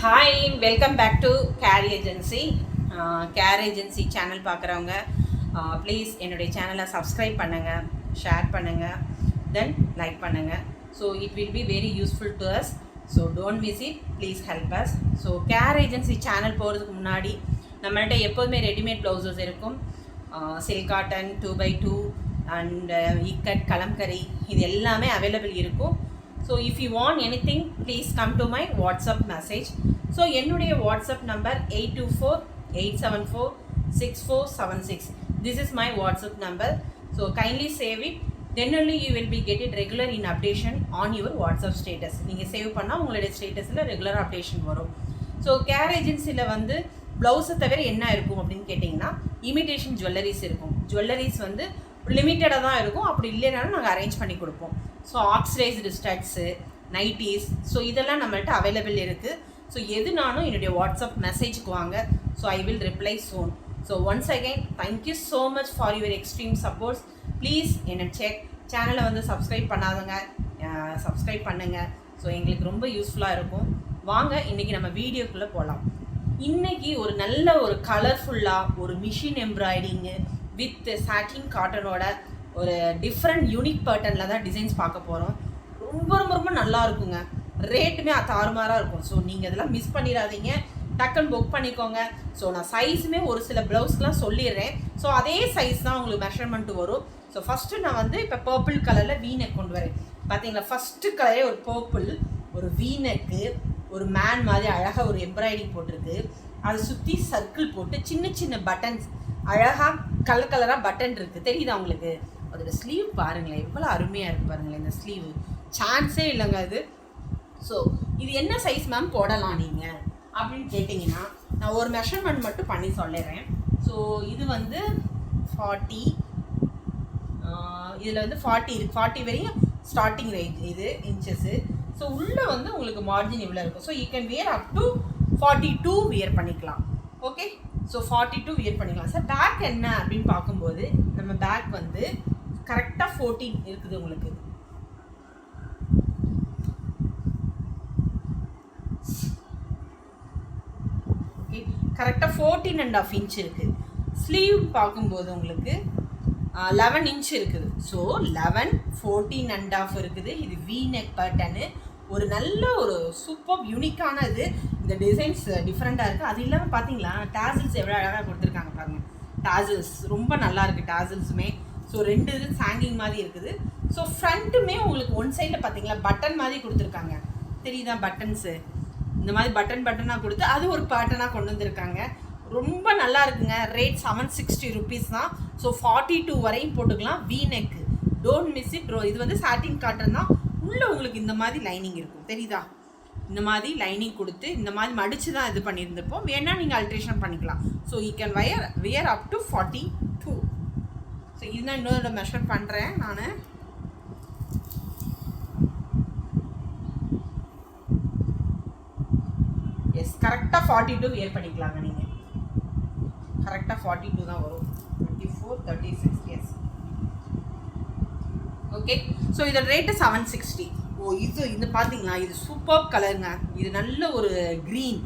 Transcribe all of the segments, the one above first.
Hi, welcome back to care agency. Care agency channel பார்க்குறவங்க please என்னுடைய சேனலை subscribe பண்ணுங்கள், ஷேர் பண்ணுங்கள், தென் லைக் பண்ணுங்கள். So it will be very useful to us. So don't miss it, please help us. So care agency channel போகிறதுக்கு முன்னாடி நம்மள்கிட்ட எப்போதுமே ரெடிமேட் ப்ளவுசஸ் இருக்கும். Silk cotton 2x2 and ikat kalamkari இது எல்லாமே அவைலபிள் இருக்கும். So if you want anything please come to my WhatsApp message. So என்னுடைய WhatsApp number 8248746476. This is my WhatsApp number. So kindly save it. Then only you will be get it regular in updation on your WhatsApp status. நீங்கள் save பண்ணால் உங்களுடைய ஸ்டேட்டஸில் regular updation வரும். So care ஏஜென்சியில் வந்து ப்ளவுஸை தவிர என்ன இருக்கும் அப்படின்னு கேட்டிங்கன்னா இமிடேஷன் ஜுவல்லரிஸ் இருக்கும். ஜுவல்லரிஸ் வந்து லிமிட்டடாக தான் இருக்கும், அப்படி இல்லைனாலும் நாங்கள் அரேஞ்ச் பண்ணி கொடுப்போம். So oxidised studs, nighties, so இதெல்லாம் நம்மள்கிட்ட அவைலபிள் இருக்குது. ஸோ எதுனாலும் என்னுடைய வாட்ஸ்அப் மெசேஜுக்கு வாங்க. So I will reply soon. So once again thank you so much for your extreme supports. Please என்ன சேனலை வந்து சப்ஸ்கிரைப் பண்ணாதவங்க சப்ஸ்கிரைப் பண்ணுங்கள். ஸோ எங்களுக்கு ரொம்ப யூஸ்ஃபுல்லாக இருக்கும். வாங்க இன்றைக்கி நம்ம வீடியோக்குள்ளே போகலாம். இன்றைக்கி ஒரு நல்ல ஒரு கலர்ஃபுல்லாக ஒரு மிஷின் எம்ப்ராய்டிங்கு வித் சாட்டின் காட்டனோட ஒரு டிஃப்ரெண்ட் யூனிக் பேட்டர்னில் தான் டிசைன்ஸ் பார்க்க போகிறோம். ரொம்ப ரொம்ப ரொம்ப நல்லா இருக்குங்க. ரேட்டுமே தாறுமாறாக இருக்கும். ஸோ நீங்கள் இதெல்லாம் மிஸ் பண்ணிடாதீங்க, டக்குன்னு புக் பண்ணிக்கோங்க. ஸோ நான் சைஸுமே ஒரு சில ப்ளவுஸ்க்கெலாம் சொல்லிடுறேன். ஸோ அதே சைஸ் தான் உங்களுக்கு மெஷர்மெண்ட் வரும். ஸோ ஃபஸ்ட்டு நான் வந்து இப்போ பர்பிள் கலரில் வீநெக் கொண்டு வரேன். பார்த்தீங்களா, ஃபஸ்ட்டு கலரே ஒரு பர்பிள், ஒரு வீநெக்கு, ஒரு மேன் மாதிரி அழகாக ஒரு எம்ப்ராய்டிங் போட்டிருக்கு. அதை சுற்றி சர்க்கிள் போட்டு சின்ன சின்ன பட்டன்ஸ் அழகாக கலர் கலராக பட்டன் இருக்குது. தெரியுதா உங்களுக்கு? அதோட ஸ்லீவ் பாருங்களேன், எவ்வளோ அருமையாக இருக்குது பாருங்களேன். இந்த ஸ்லீவ் சான்ஸே இல்லைங்க அது. ஸோ இது என்ன சைஸ் மேம் போடலாம் நீங்கள் அப்படின்னு கேட்டிங்கன்னா நான் ஒரு மெஷர்மெண்ட் மட்டும் பண்ணி சொல்லிடுறேன். ஸோ இது வந்து 40, இதில் வந்து 40 இருக்குது. 40 வரையும் ஸ்டார்டிங் ரேஞ்ச் இது இன்ச்சஸ்ஸு. ஸோ உள்ளே வந்து உங்களுக்கு மார்ஜின் இவ்வளோ இருக்கும். So you can wear up to 42 wear பண்ணிக்கலாம். ஓகே, ஸோ 42 வியர் பண்ணிக்கலாம். சார் பேக் என்ன அப்படின்னு பார்க்கும்போது நம்ம பேக் வந்து கரெக்டாக 14 இருக்குது உங்களுக்கு. ஓகே, கரெக்டாக 14.5 இன்ச் இருக்குது. ஸ்லீவ் பார்க்கும்போது உங்களுக்கு 11 இன்ச் இருக்குது. ஸோ 11, 14.5 இருக்குது. இது வீநெக் பேட்டர்னு, ஒரு நல்ல ஒரு சூப்பர் யூனிக்கான இது. இந்த டிசைன்ஸ் டிஃப்ரெண்ட்டாக இருக்குது. அது இல்லாமல் பார்த்தீங்களா டாசில்ஸ் எவ்வளோ அழகாக கொடுத்துருக்காங்க பாருங்கள். டாசில்ஸ் ரொம்ப நல்லா இருக்குது. டாசில்ஸுமே ஸோ 2 இது ஹேங்கிங் மாதிரி இருக்குது. ஸோ ஃப்ரண்ட்டுமே உங்களுக்கு ஒன் சைடில் பார்த்தீங்களா பட்டன் மாதிரி கொடுத்துருக்காங்க. தெரியுதா பட்டன்ஸு? இந்த மாதிரி பட்டனாக கொடுத்து அது ஒரு பேட்டர்னாக கொண்டு வந்திருக்காங்க. ரொம்ப நல்லா இருக்குங்க. ரேட் 760 ருபீஸ் தான். ஸோ 42 வரையும் போட்டுக்கலாம். வீநெக்கு, டோன்ட் மிஸ் இட். இது வந்து சாட்டின் காட்டன் தான். உள்ளே உங்களுக்கு இந்த மாதிரி லைனிங் இருக்கும். தெரியுதா? இந்த மாதிரி லைனிங் கொடுத்து இந்த மாதிரி மடித்து தான் இது பண்ணியிருந்திருப்போம். வேணால் நீங்கள் அல்ட்ரேஷன் பண்ணிக்கலாம். So you can wear up to 42. So இதுதான் இன்னொரு மெஷர் பண்ணுறேன் நான். எஸ், கரெக்டாக 42 வியர் பண்ணிக்கலாங்க நீங்கள். கரெக்டாக 42 தான் வரும். 24, 36. Yes, okay. ஸோ இதோட ரேட்டு 760. ஓ இது பார்த்தீங்களா, இது சூப்பர் கலருங்க. இது நல்ல ஒரு க்ரீன்,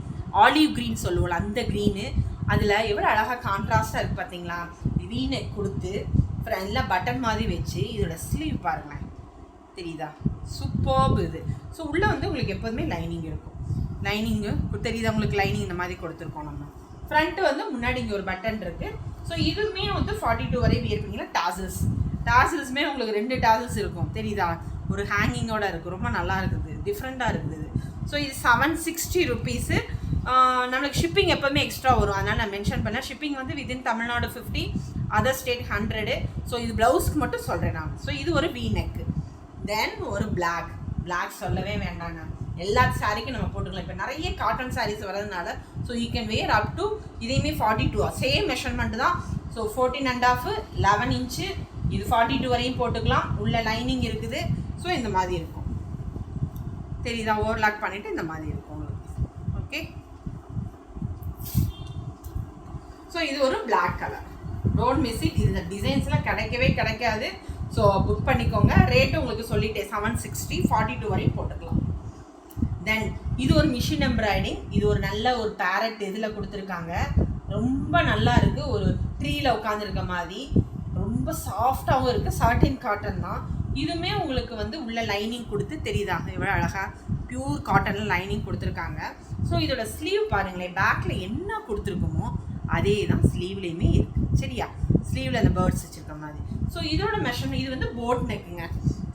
ஆலிவ் க்ரீன் சொல்லுவோம்ல அந்த க்ரீனு. அதில் எவ்வளோ அழகாக கான்ட்ராஸ்டாக இருக்குது பார்த்தீங்களா. வீநெக் கொடுத்து எல்லாம் பட்டன் மாதிரி வச்சு இதோட ஸ்லீவ் பாருங்களேன். தெரியுதா? சூப்பர்ப் இது. ஸோ உள்ளே வந்து உங்களுக்கு எப்போதுமே லைனிங் இருக்கும். லைனிங்கு தெரியுதா உங்களுக்கு? லைனிங் இந்த மாதிரி கொடுத்துருக்கோம் நம்ம. ஃப்ரண்ட்டு வந்து முன்னாடி இங்கே ஒரு பட்டன் இருக்குது. ஸோ இதுவுமே வந்து 42 வரையும் வியர் பண்ணிங்கன்னா டாசில்ஸுமே உங்களுக்கு 2 டாசில்ஸ் இருக்கும். தெரியுதா? ஒரு ஹேங்கிங்கோடு இருக்குது. ரொம்ப நல்லா இருக்குது, டிஃப்ரெண்ட்டாக இருக்குது. ஸோ இது 760 ருபீஸு. நம்மளுக்கு ஷிப்பிங் எப்போவுமே எக்ஸ்ட்ரா வரும், அதனால் நான் மென்ஷன் பண்ணேன். ஷிப்பிங் வந்து within Tamil Nadu 50, other state 100. So இது ப்ளவுஸ்க்கு மட்டும் சொல்கிறேன் நான். ஸோ இது ஒரு வீநெக்கு. தென் ஒரு பிளாக் சொல்லவே வேண்டாங்க. எல்லா சாரீக்கும் நம்ம போட்டுக்கலாம். இப்போ நிறைய காட்டன் சாரீஸ் வரதுனால so you can wear up to இதையுமே 42. சேம் மெஷர்மெண்ட் தான். So 14.5, 11 inch. இது 42 வரையும் போட்டுக்கலாம். உள்ள லைனிங் இருக்குது. ஸோ இந்த மாதிரி இருக்கும். தெரியுதா? ஓவர்லாக் பண்ணிவிட்டு இந்த மாதிரி இருக்கும் உங்களுக்கு. ஓகே, ஸோ இது ஒரு black colour. Don't miss it. இந்த டிசைன்ஸ்லாம் கிடைக்காது. ஸோ புக் பண்ணிக்கோங்க. ரேட்டு உங்களுக்கு சொல்லிட்டேன் 760, 42 வரையும் போட்டுக்கலாம். தென் இது ஒரு மிஷின் எம்ப்ராய்டிங். இது ஒரு நல்ல ஒரு பேரட் இதில் கொடுத்துருக்காங்க. ரொம்ப நல்லா இருக்குது. ஒரு ட்ரீயில் உட்காந்துருக்க மாதிரி ரொம்ப சாஃப்டாகவும் இருக்குது. சாட்டின் காட்டன் தான். இதுவுமே உங்களுக்கு வந்து உள்ள லைனிங் கொடுத்து தெரியுதா எவ்வளோ அழகாக பியூர் காட்டனில் லைனிங் கொடுத்துருக்காங்க. ஸோ இதோட ஸ்லீவ் பாருங்களேன், பேக்கில் என்ன கொடுத்துருக்குமோ அதே தான் ஸ்லீவ்லேயுமே இருக்குது. சரியா, ஸ்லீவில் அந்த பேர்ட்ஸ் வச்சுருக்க மாதிரி. ஸோ இதோட மெஷர்மெண்ட் இது வந்து போட் நெக்குங்க.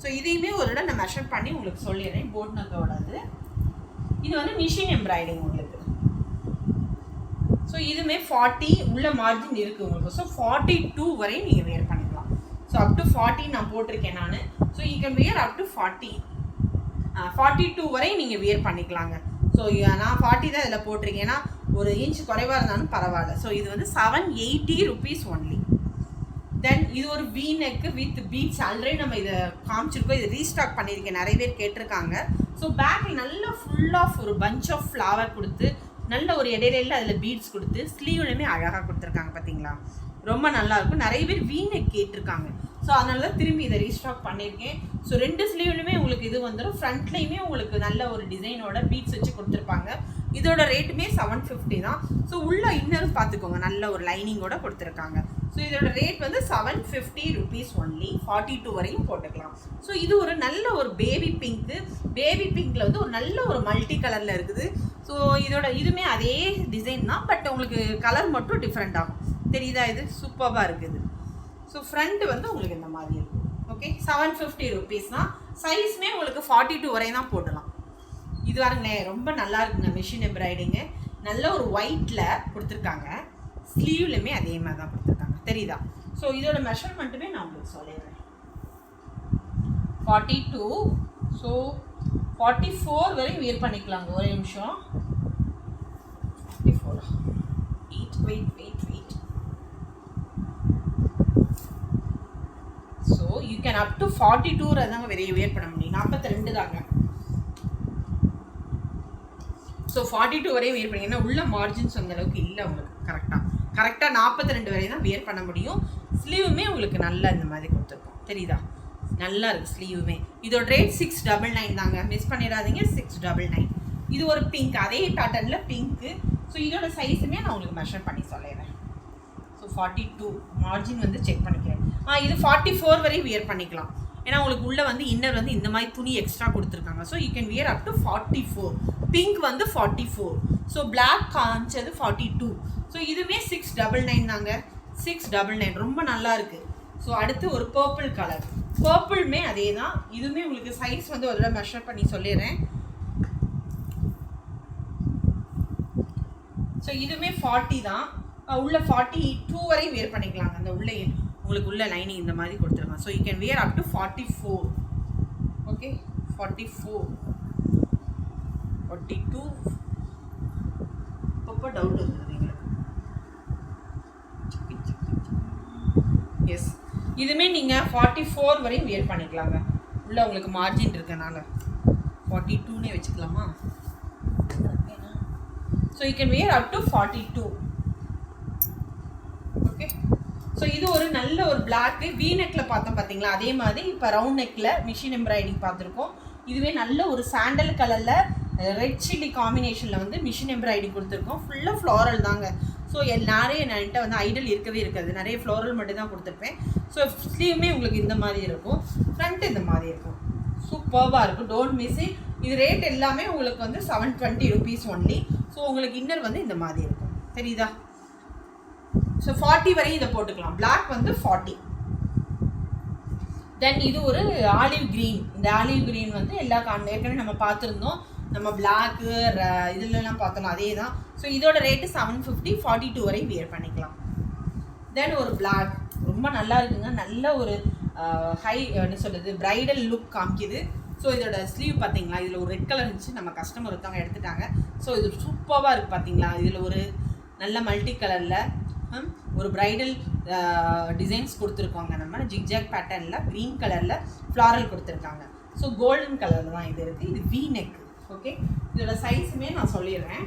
ஸோ இதையுமே ஒரு இடம் நான் மெஷர் பண்ணி உங்களுக்கு சொல்லிடுறேன். போட் நெக்கோடது இது வந்து மிஷின் எம்ப்ராய்டிங் உங்களுக்கு. ஸோ இதுவுமே 40 உள்ள மார்ஜின் இருக்குது உங்களுக்கு. ஸோ 42 வரையும் நீங்கள் வேர் பண்ணிக்கலாம். ஸோ அப் டு 40 நான் போட்டிருக்கேன் நான். So you can wear up to 42 வரையும் நீங்கள் வியர் பண்ணிக்கலாங்க. ஸோ நான் 40 தான் இதில் போட்டிருக்கேன். ஏன்னா ஒரு இன்ச் குறைவாக இருந்தாலும் பரவாயில்ல. ஸோ இது வந்து 780 rupees ஒன்லி. தென் இது ஒரு V neck with beads. Already நம்ம இதை காமிச்சிருக்கோம். இதை ரீஸ்டாக் பண்ணியிருக்கேன், நிறைய பேர் கேட்டிருக்காங்க. ஸோ பேக்கில் நல்லா ஃபுல் ஆஃப் ஒரு பஞ்ச் ஆஃப் ஃப்ளவர் கொடுத்து நல்ல ஒரு இடையில அதில் பீட்ஸ் கொடுத்து ஸ்லீவ்லையுமே அழகாக கொடுத்துருக்காங்க. பார்த்தீங்களா, ரொம்ப நல்லாயிருக்கும். நிறைய பேர் வி நெக் கேட்டிருக்காங்க. ஸோ அதனால தான் திரும்பி இதை ரீஸ்டாக் பண்ணியிருக்கேன். ஸோ 2 ஸ்லீவ்லையுமே உங்களுக்கு இது வந்துடும். ஃப்ரண்ட்லேயுமே உங்களுக்கு நல்ல ஒரு டிசைனோட பீட்ஸ் வச்சு கொடுத்துருப்பாங்க. இதோட ரேட்டுமே 750 தான். ஸோ உள்ள இன்னரும் பார்த்துக்கோங்க, நல்ல ஒரு லைனிங்கோட கொடுத்துருக்காங்க. ஸோ இதோட ரேட் வந்து 750 rupees ஒன்லி. 42 வரையும் போட்டுக்கலாம். ஸோ இது ஒரு நல்ல ஒரு பேபி பிங்க்கு. பேபி பிங்க்கில் வந்து ஒரு நல்ல ஒரு மல்டி கலரில் இருக்குது. ஸோ இதோட இதுவுமே அதே டிசைன் தான், பட் உங்களுக்கு கலர் மட்டும் டிஃப்ரெண்ட் ஆகும். தெரியுதா, இது சூப்பராக இருக்குது. ஸோ ஃப்ரண்ட் வந்து உங்களுக்கு இந்த மாதிரி இருக்கும். ஓகே, 750 rupees தான். சைஸ்மே உங்களுக்கு 42 வரையும் தான் போடலாம். இது பாருங்களேன், ரொம்ப நல்லா இருக்குங்க. மிஷின் எம்ப்ராய்டிங்கு நல்ல ஒரு ஒயிட்டில் கொடுத்துருக்காங்க. ஸ்லீவ்லையுமே அதே மாதிரி தான் கொடுத்துருக்காங்க. தெரியுதா? ஸோ இதோட மெஷர்மெண்ட்டுமே நான் உங்களுக்கு சொல்லிடுறேன். 42. ஸோ 44 வரையும் வியர் பண்ணிக்கலாங்க. ஒரே நிமிஷம். 44 wait. So you can up to 42 தாங்க வியர் பண்ண முடியும். 42 தாங்க. ஸோ 42 வரையும் வியர் பண்ணிங்கன்னா உள்ள மார்ஜின்ஸ் அந்த அளவுக்கு இல்லை உங்களுக்கு. கரெக்டாக 42 வரையும் தான் வியர் பண்ண முடியும். ஸ்லீவுமே உங்களுக்கு நல்லா இந்த மாதிரி கொடுத்துருக்கோம். தெரியுதா, நல்லா இருக்குது ஸ்லீவுமே. இதோட ரேட் 699 தாங்க. மிஸ் பண்ணிடாதீங்க, 699. இது ஒரு பிங்க், அதே பேட்டர்னில் பிங்க்கு. ஸோ இதோட சைஸுமே நான் உங்களுக்கு மெஷர் பண்ணி சொல்லிடுறேன். ஸோ 42 மார்ஜின் வந்து செக் பண்ணிக்கிறேன். இது 44 வரையும் வியர் பண்ணிக்கலாம். ஏன்னா உங்களுக்கு உள்ளே வந்து இன்னர் வந்து இந்த மாதிரி துணி எக்ஸ்ட்ரா கொடுத்துருக்காங்க. So you can wear up to 44. Pink வந்து 44. ஸோ பிளாக் காமிச்சது 42. ஸோ இதுவுமே 699 தாங்க. 699 ரொம்ப நல்லா இருக்குது. ஸோ அடுத்து ஒரு பர்பிள் கலர். பர்பிள்மே அதே தான். இதுவுமே உங்களுக்கு சைஸ் வந்து ஒரு தடவை மெஷர் பண்ணி சொல்லிடுறேன். ஸோ இதுவுமே 40 தான். உள்ள 42 வரையும் வியர் பண்ணிக்கலாங்க. அந்த உள்ளே உங்களுக்கு உள்ள லைனிங் இந்த மாதிரி கொடுத்துருங்க. So you can wear up to 44. Okay, 44 42 இப்போ டவுட் வந்துடுது எங்களுக்கு. எஸ், இதுவுமே நீங்கள் 44 வரையும் வியர் பண்ணிக்கலாங்க. உள்ள உங்களுக்கு மார்ஜின் இருக்கனால 42னே வச்சுக்கலாமா? So you can wear up to 42. Okay, so இது ஒரு நல்ல ஒரு பிளாக்கு. வி நெக்கில் பார்த்தோம் பார்த்தீங்களா, அதே மாதிரி இப்போ ரவுண்ட் நெக்கில் மிஷின் எம்ப்ராய்டிங் பார்த்துருக்கோம். இதுவே நல்ல ஒரு சாண்டல் கலரில் ரெட் சில்லி காம்பினேஷனில் வந்து மிஷின் எம்ப்ராய்டிஙங் கொடுத்துருக்கோம். ஃபுல்லாக ஃப்ளோரல் தாங்க. ஸோ நிறைய என்கிட்ட வந்து ஐடல் இருக்கவே இருக்காது, நிறைய ஃப்ளோரல் மட்டும் தான் கொடுத்துருப்பேன். ஸோ ஸ்லீவுமே உங்களுக்கு இந்த மாதிரி இருக்கும், ஃப்ரண்ட் இந்த மாதிரி இருக்கும். சூப்பராக இருக்கும், டோன்ட் மிஸ் இட். இது ரேட் எல்லாமே உங்களுக்கு வந்து 720 rupees ஒன்லி. ஸோ உங்களுக்கு இன்னர் வந்து இந்த மாதிரி இருக்கும். தெரியுதா? ஸோ 40 வரையும் இதை போட்டுக்கலாம். பிளாக் வந்து 40. தென் இது ஒரு ஆலிவ் க்ரீன். இந்த ஆலிவ் க்ரீன் வந்து எல்லா ஏற்கனவே நம்ம பார்த்துருந்தோம். நம்ம பிளாக்கு இதுலலாம் பார்த்தோம், அதே தான். ஸோ இதோட ரேட்டு 750. 42 வரையும் வியர் பண்ணிக்கலாம். தென் ஒரு பிளாக் ரொம்ப நல்லா இருக்குங்க. நல்ல ஒரு ஹை என்ன சொல்கிறது, ப்ரைடல் லுக் காமிக்குது. ஸோ இதோட ஸ்லீவ் பார்த்தீங்களா, இதில் ஒரு ரெட் கலர் இருந்துச்சு, நம்ம கஸ்டமர் ஒருத்தவங்க எடுத்துட்டாங்க. ஸோ இது சூப்பராக இருக்குது பார்த்தீங்களா. இதில் ஒரு நல்ல மல்டி கலரில் ஒரு ப்ரைடல் டிசைன்ஸ் கொடுத்துருக்காங்க. நம்ம ஜிக்ஜாக் பேட்டர்னில் க்ரீன் கலரில் ஃப்ளாரல் கொடுத்துருக்காங்க. ஸோ கோல்டன் கலரில் தான் இது இருக்குது. இது வி நெக். ஓகே, இதோட சைஸுமே நான் சொல்லிடுறேன்.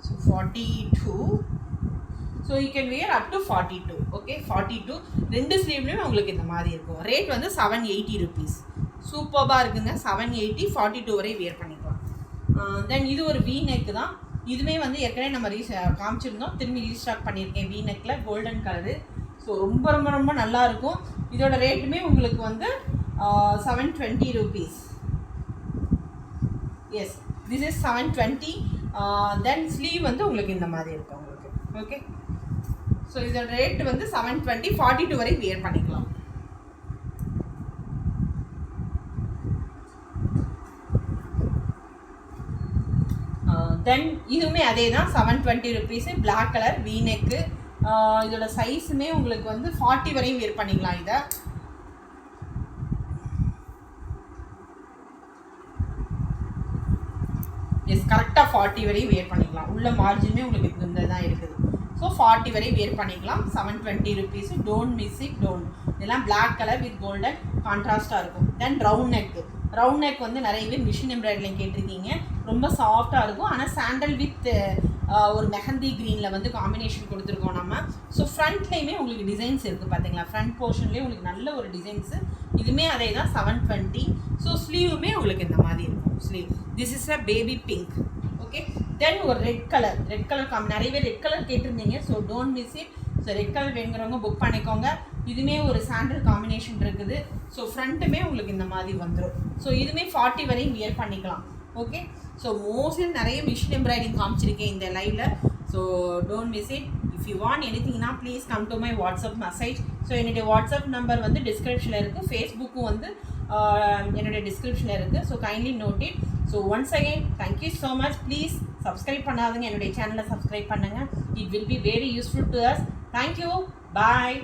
So 42. So you can wear up to 42. Okay, 42 2 ஸ்லீவ்லேயும் உங்களுக்கு இந்த மாதிரி இருக்கும். ரேட் வந்து 780 rupees. சூப்பராக இருக்குங்க. 780 42 வரை வியர் பண்ணிக்கலாம். தென் இது ஒரு வி நெக் தான். இதுவே வந்து ஏற்கனவே நம்ம காமிச்சிருந்தோம், திரும்பி ரீஸ்டாக் பண்ணியிருக்கேன். வி நெக்கில் கோல்டன் கலரு. ஸோ ரொம்ப ரொம்ப ரொம்ப நல்லாயிருக்கும். இதோட ரேட்டுமே உங்களுக்கு வந்து 720 rupees. Yes, this is 720. Then sleeve வந்து உங்களுக்கு இந்த மாதிரி இருக்கும் உங்களுக்கு. ஓகே, ஸோ இதோட ரேட்டு வந்து 720 42 வரை வியர் பண்ணிக்கலாம். தென் இதுவுமே அதே தான் 720 rupees. Black colour V neck. இதோட சைஸுமே உங்களுக்கு வந்து 40 வரையும் வியர் பண்ணிக்கலாம். இதை எஸ், கரெக்டாக 40 வரையும் வியர் பண்ணிக்கலாம். உள்ள மார்ஜினுமே உங்களுக்கு இந்த தான் இருக்குது. ஸோ 40 வரை வியர் பண்ணிக்கலாம். 720 rupees. Don't miss it, don't. இதெல்லாம் பிளாக் கலர் வித் கோல்டன் கான்ட்ராஸ்டாக இருக்கும். தென் ரவுண்ட் நெக்கு. ரவுண்ட் நெக் வந்து நிறைய பேர் மிஷின் எம்ப்ராய்டரியில் கேட்டிருக்கீங்க. ரொம்ப சாஃப்டாக இருக்கும். ஆனால் சாண்டல் வித் ஒரு மெஹந்தி க்ரீனில் வந்து காம்பினேஷன் கொடுத்துருக்கோம் நம்ம. ஸோ ஃப்ரண்ட்லேயுமே உங்களுக்கு டிசைன்ஸ் இருக்குது பார்த்தீங்களா. ஃப்ரண்ட் போர்ஷன்லேயே உங்களுக்கு நல்ல ஒரு டிசைன்ஸு. இதுவுமே அதே தான் 720. ஸோ ஸ்லீவுமே உங்களுக்கு இந்த மாதிரி இருக்கும். Sleeve this is a baby pink. Okay, then ஒரு ரெட் கலர் நிறைய பேர் ரெட் கலர் கேட்டிருந்தீங்க. So don't miss it. So red colour வேணுங்கிறவங்க புக் பண்ணிக்கோங்க. இதுவுமே ஒரு சாண்டல் காம்பினேஷன் இருக்குது. ஸோ ஃப்ரண்ட்டுமே உங்களுக்கு இந்த மாதிரி வந்துடும். ஸோ இதுவுமே 40 வரையும் வியர் பண்ணிக்கலாம். ஓகே, ஸோ மோஸ்ட்லி நிறைய மிஷின் எம்ப்ராய்டிங் காமிச்சிருக்கேன் இந்த லைவில். So don't miss it. If you want எனிதிங்னா please come to my WhatsApp message. So என்னுடைய வாட்ஸ்அப் நம்பர் வந்து டிஸ்கிரிப்ஷனில் இருக்குது. ஃபேஸ்புக்கும் வந்து என்னுடைய டிஸ்கிரிப்ஷனில் இருக்குது. So kindly note it. So once again thank you so much. Please subscribe பண்ணாதுங்க, என்னுடைய சேனலை சப்ஸ்கிரைப் பண்ணுங்கள். It will be very useful to us. Thank you, bye.